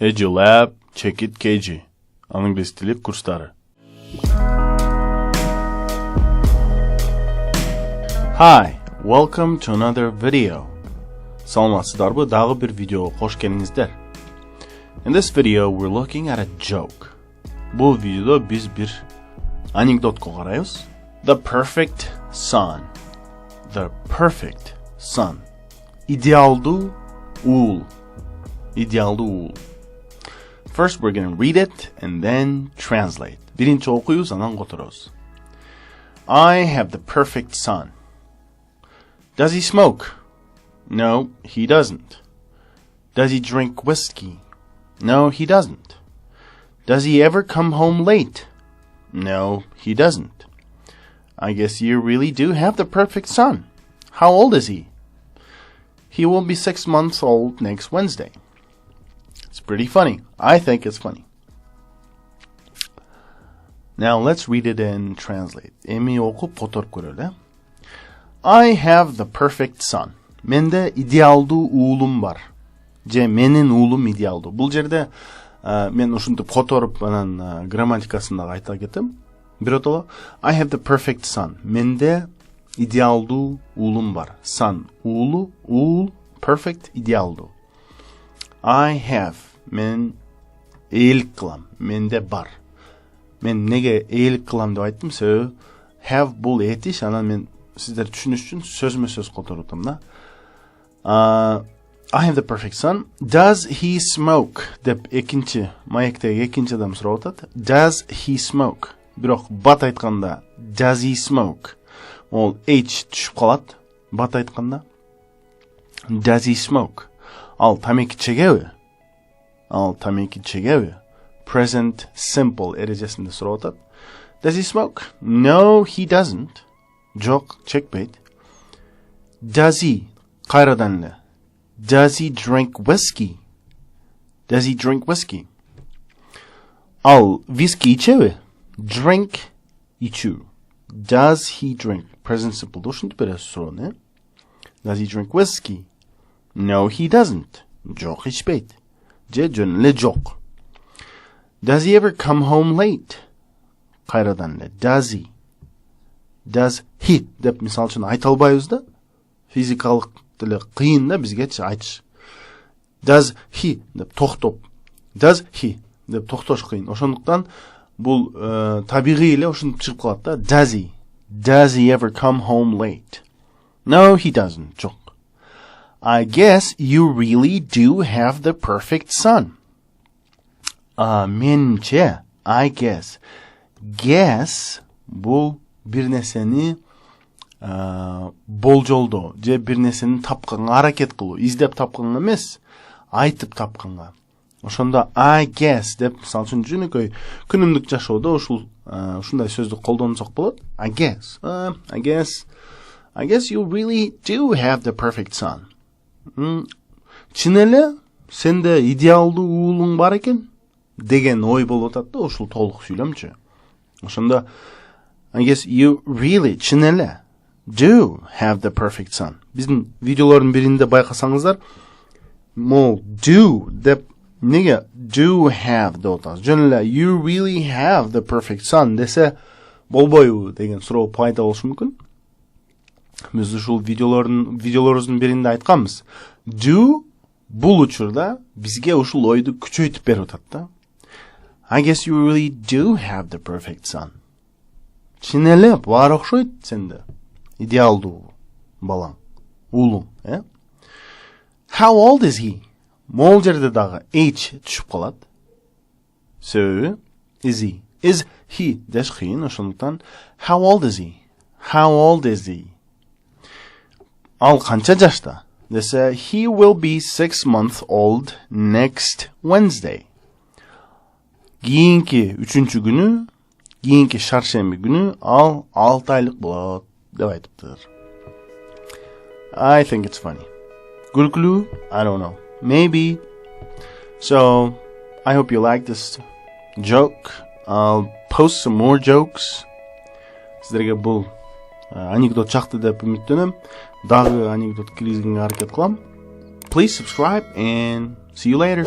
EduLab, Check It KG. Англис тили курстары. Hi, welcome to another video. Саламатсыздарбы, дагы бир видеого кош келиңиздер. In this video, we're looking at a joke. Бул видеодо биз бир анекдотко карайбыз. The perfect son. The perfect son. Идеалдуу уул. Идеалдуу уул. First, we're going to read it and then translate. Биринчи окуйбуз, анан которобуз. I have the perfect son. Does he smoke? No, he doesn't. Does he drink whiskey? No, he doesn't. Does he ever come home late? No, he doesn't. I guess you really do have the perfect son. How old is he? He will be 6 months old next Wednesday. It's pretty funny. I think it's funny. Now let's read it and translate. Эми окуп которуп көрөлү. I have the perfect son. Менде идеалдуу уулум бар. Же менин уулум идеалдуу. Бул жерде мен ушинтип которуп анан грамматикасын дагы айта кетем. Биротоло I have the perfect son. Менде идеалдуу уулум бар. Son уулу, уул, perfect идеалдуу. I have. Мен эйлик кылам. Менде бар. Мен неге эйлик кылам деп айттым? Себеби have бул этиш, анан мен сиздер түшүнүш үчүн сөзмө сөз которуп атам да. I have the perfect son. Does he smoke? Деп экинчи маектеги экинчи адам сурап атат. Does he smoke? Бирок бат айтканда does he smoke? Ол h түшүп калат. Бат айтканда does he smoke? Ал тамеки чегеби? Ал тамеки чегеби? Present simple эрежесинде сурап атат. Does he smoke? No, he doesn't. Жок, чекпейт. Does he? Кайрадан эле. Does he drink whiskey? Does he drink whiskey? Ал виски ичеби? Drink ичүү. Does he drink? Present simple ушинтип бересиз суроону, э? Does he drink whiskey? No, he doesn't. Жок ичпейт. Же жөн эле жок. Does he ever come home late? Кайрадан эле. Does he? Does he? Деп мисал үчүн айта албайбыз да. Физикалык деле кыйын да бизгечи айтыш. Does he? Деп токтоп. Does he? Деп токтош кыйын. Ошондуктан бул табигый эле ушинтип чыгып калат да. Does he? Does he ever come home late? No, he doesn't. Жок. I guess you really do have the perfect son. Менимче, I guess. Guess бул бир нерсени болжолдоо же бир нерсени тапканга аракет кылуу, издеп тапканга эмес, айтып тапканга. Ошондо I guess деп мисалы үчүн жөнөкөй күнүмдүк жашоодо ушундай сөздү колдонсок болот. I guess you really do have the perfect son. Чын эле сенде идеалдуу уулуң бар экен деген ой болуп атат да, ушул толук сүйлөмчү. Ошондо I guess you really чын эле do have the perfect son. Биздин видеолордун биринде байкасаңыздар, мол do деп неге do have деп атабыз. Жөн эле you really have the perfect son десе болбойбу деген суроо пайда болушу мүмкүн. Биз ушул видеолорубуздун биринде айтканбыз. Do бул учурда бизге ушул ойду күчөйтүп берип атат да. I guess you really do have the perfect son. Чын эле бар окшойт сенде. Идеалдуу балаң, уулуң, э? How old is he? Мол жерде дагы h түшүп калат. Себеби is he? Is he деш кыйын, ошондуктан how old is he? How old is he? Ал канча жашта? Десе he will be 6 months old next Wednesday. Кийинки 3-чү күнү, кийинки шаршемби күнү ал 6 айлык болот деп айтыптыр. I think it's funny. Күлкүлүү? I don't know. Maybe. So, I hope you like this joke. I'll post some more jokes. Сиздерге бул анекдот чакты деп үмүттөнөм. Дагы анекдот киргизгенге аракет кылам. Please subscribe and see you later.